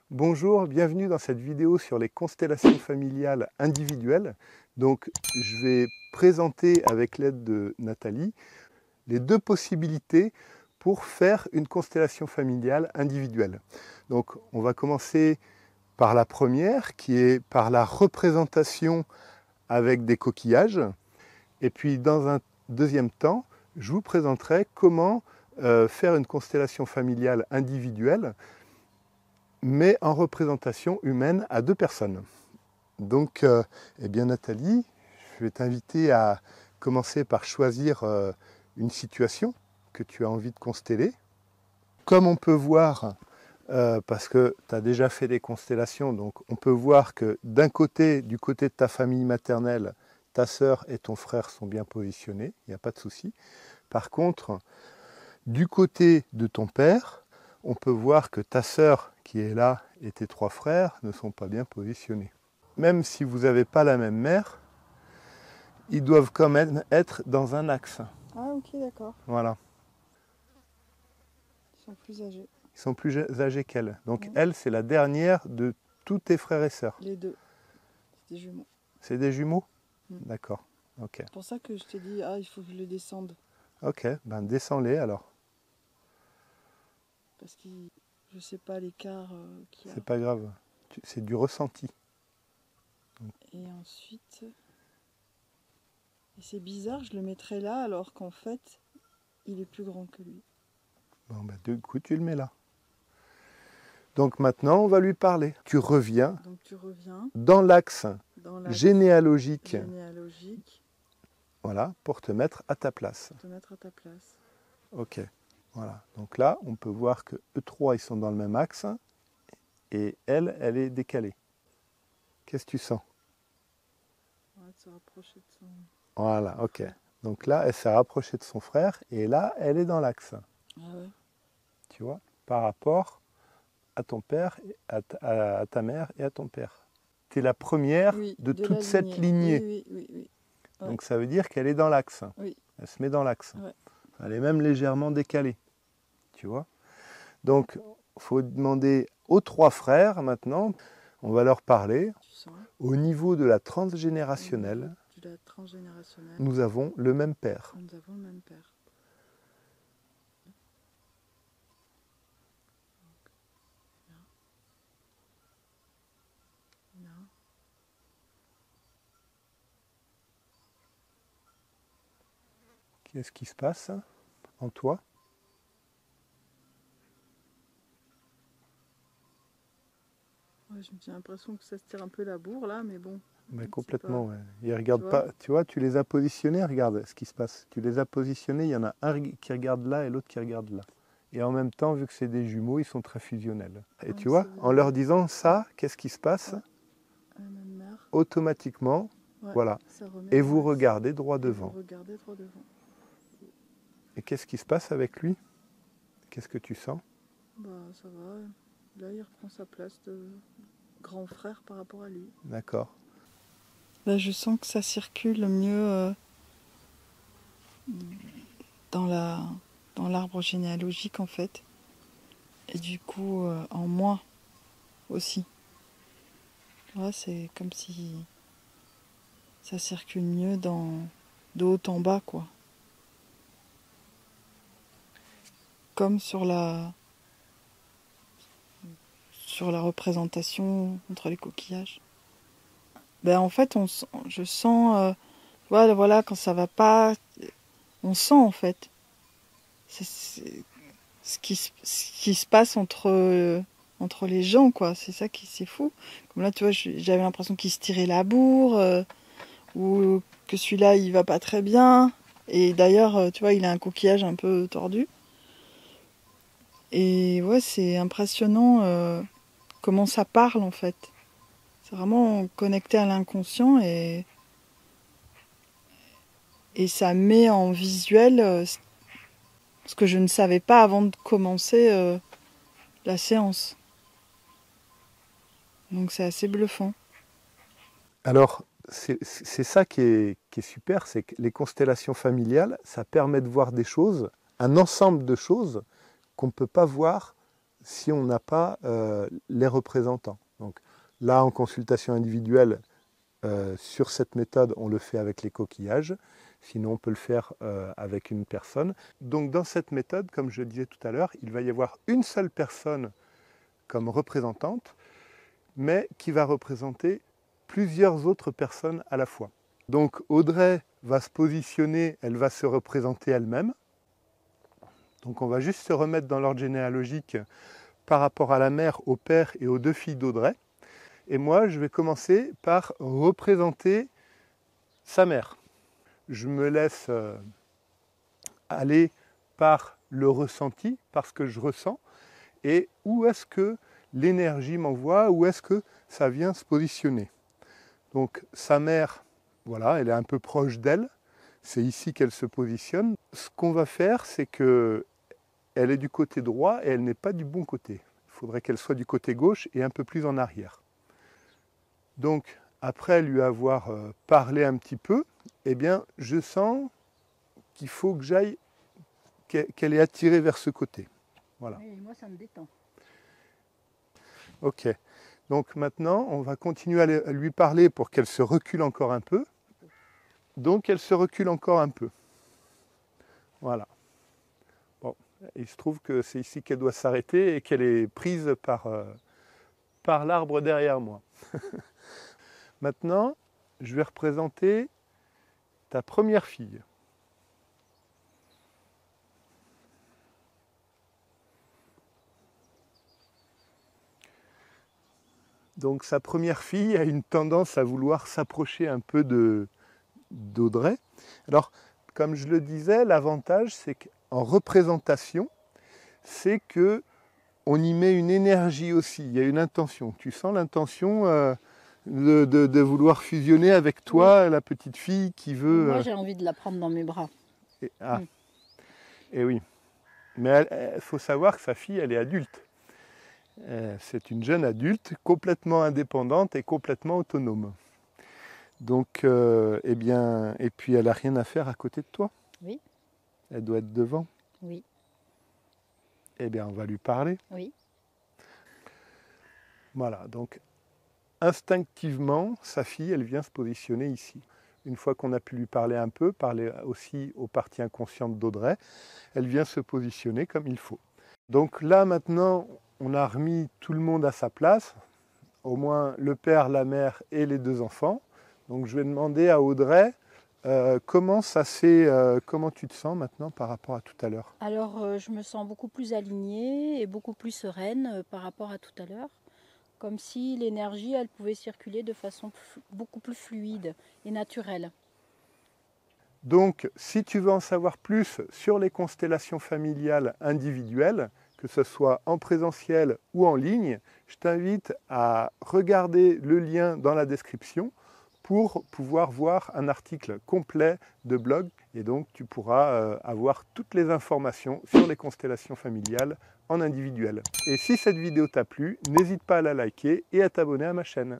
Bonjour, bienvenue dans cette vidéo sur les constellations familiales individuelles. Donc, je vais présenter avec l'aide de Nathalie les deux possibilités pour faire une constellation familiale individuelle. Donc, on va commencer par la première, qui est par la représentation avec des coquillages. Et puis, dans un deuxième temps, je vous présenterai comment faire une constellation familiale individuelle mais en représentation humaine à deux personnes. Donc, eh bien Nathalie, je vais t'inviter à commencer par choisir une situation que tu as envie de consteller. Comme on peut voir, parce que tu as déjà fait des constellations, donc on peut voir que d'un côté, du côté de ta famille maternelle, ta sœur et ton frère sont bien positionnés, il n'y a pas de souci. Par contre, du côté de ton père, on peut voir que ta sœur qui est là et tes trois frères ne sont pas bien positionnés. Même si vous n'avez pas la même mère, ils doivent quand même être dans un axe. Ah ok, d'accord. Voilà. Ils sont plus âgés. Ils sont plus âgés qu'elle. Donc Ouais. elle, c'est la dernière de tous tes frères et sœurs. Les deux. C'est des jumeaux. C'est des jumeaux? Mm. D'accord. Ok. C'est pour ça que je t'ai dit, il faut que je le descende. Ok, ben descends-les alors. Parce que je sais pas l'écart qu'il y a. C'est pas grave. C'est du ressenti. Et ensuite... Et c'est bizarre, je le mettrais là alors qu'en fait, il est plus grand que lui. Bon, ben, du coup, tu le mets là. Donc maintenant, on va lui parler. Tu reviens Donc tu reviens dans l'axe dans la généalogique, généalogique voilà, pour te mettre à ta place. pour te mettre à ta place. Ok, voilà. Donc là, on peut voir que E3, ils sont dans le même axe, et elle, elle est décalée. Qu'est-ce que tu sens? On va se rapprocher de son... Voilà, ok. Donc là, elle s'est rapprochée de son frère, et là, elle est dans l'axe. Ah ouais. Tu vois, par rapport à ton père, à ta mère et à ton père. Tu es la première Oui, de de toute la cette lignée. lignée. Oui. Ouais. Donc ça veut dire qu'elle est dans l'axe. Oui. Elle se met dans l'axe. Ouais. Elle est même légèrement décalée. Tu vois. Donc, il faut demander aux trois frères maintenant, on va leur parler. Tu sens Au niveau de la transgénérationnelle, de la transgénérationnelle, nous avons le même père. nous avons le même père. Là. Qu'est-ce qui se passe en toi? Ouais, j'ai l'impression que ça se tire un peu la bourre là, mais bon. Mais complètement, pas... ouais. Ils regardent tu pas. vois, Tu vois, tu les as positionnés, regarde ce qui se passe. Tu les as positionnés, il y en a un qui regarde là et l'autre qui regarde là. Et en même temps, vu que c'est des jumeaux, ils sont très fusionnels. Et tu vois, en leur disant ça, qu'est-ce qui se passe? la même mère. Automatiquement, Ouais, voilà. ça remet Et dans vous l'axe. regardez droit Et devant. vous regardez droit devant. Et qu'est-ce qui se passe avec lui? Qu'est-ce que tu sens? Bah ça va. Là, il reprend sa place de grand frère par rapport à lui. D'accord. Là, je sens que ça circule mieux dans l'arbre généalogique en fait. Et du coup, en moi aussi. Là, c'est comme si ça circule mieux de haut en bas, quoi. Comme sur la représentation entre les coquillages. Ben, en fait, je sens, voilà, quand ça va pas, on sent en fait. C'est ce qui se passe entre les gens, quoi. C'est ça qui c'est fou. Comme là, tu vois, j'avais l'impression qu'il se tirait la bourre, ou que celui-là, il va pas très bien. Et d'ailleurs, tu vois, il a un coquillage un peu tordu. Et ouais, c'est impressionnant comment ça parle, en fait. C'est vraiment connecté à l'inconscient et ça met en visuel ce que je ne savais pas avant de commencer la séance. Donc c'est assez bluffant. Alors, c'est ça qui est super, c'est que les constellations familiales, ça permet de voir des choses, un ensemble de choses qu'on ne peut pas voir si on n'a pas les représentants. Donc là, en consultation individuelle, sur cette méthode, on le fait avec les coquillages. Sinon, on peut le faire avec une personne. Donc dans cette méthode, comme je le disais tout à l'heure, il va y avoir une seule personne comme représentante, mais qui va représenter plusieurs autres personnes à la fois. Donc Audrey va se positionner, elle va se représenter elle-même. Donc on va juste se remettre dans l'ordre généalogique par rapport à la mère, au père et aux deux filles d'Audrey. Et moi, je vais commencer par représenter sa mère. Je me laisse aller par le ressenti, par ce que je ressens, et où est-ce que l'énergie m'envoie, où est-ce que ça vient se positionner. Donc sa mère, voilà, elle est un peu proche d'elle, c'est ici qu'elle se positionne. Ce qu'on va faire, c'est que elle est du côté droit et elle n'est pas du bon côté. Il faudrait qu'elle soit du côté gauche et un peu plus en arrière. Donc, après lui avoir parlé un petit peu, eh bien, je sens qu'il faut que j'aille, qu'elle est attirée vers ce côté. Voilà. Oui, moi, ça me détend. Ok. Donc maintenant, on va continuer à lui parler pour qu'elle se recule encore un peu. Donc, elle se recule encore un peu. Voilà. Bon, il se trouve que c'est ici qu'elle doit s'arrêter et qu'elle est prise par l'arbre derrière moi. Maintenant, je vais représenter ta première fille. Donc sa première fille a une tendance à vouloir s'approcher un peu d'Audrey. Alors, comme je le disais, l'avantage, c'est qu'en représentation, c'est que on y met une énergie aussi, il y a une intention. Tu sens l'intention de vouloir fusionner avec toi, oui, la petite fille qui veut... Moi, j'ai envie de la prendre dans mes bras. Et oui. Mais il faut savoir que sa fille, elle est adulte. C'est une jeune adulte, complètement indépendante et complètement autonome. Donc, eh bien, et puis elle n'a rien à faire à côté de toi. Oui. Elle doit être devant. Oui. Eh bien, on va lui parler. Oui. Voilà, donc instinctivement, sa fille, elle vient se positionner ici. Une fois qu'on a pu lui parler un peu, parler aussi aux parties inconscientes d'Audrey, elle vient se positionner comme il faut. Donc là, maintenant, on a remis tout le monde à sa place, au moins le père, la mère et les deux enfants. Donc je vais demander à Audrey, comment tu te sens maintenant par rapport à tout à l'heure? Alors, je me sens beaucoup plus alignée et beaucoup plus sereine par rapport à tout à l'heure. Comme si l'énergie, elle pouvait circuler de façon beaucoup plus fluide et naturelle. Donc, si tu veux en savoir plus sur les constellations familiales individuelles, que ce soit en présentiel ou en ligne, je t'invite à regarder le lien dans la description pour pouvoir voir un article complet de blog et donc tu pourras avoir toutes les informations sur les constellations familiales en individuel. Et si cette vidéo t'a plu, n'hésite pas à la liker et à t'abonner à ma chaîne.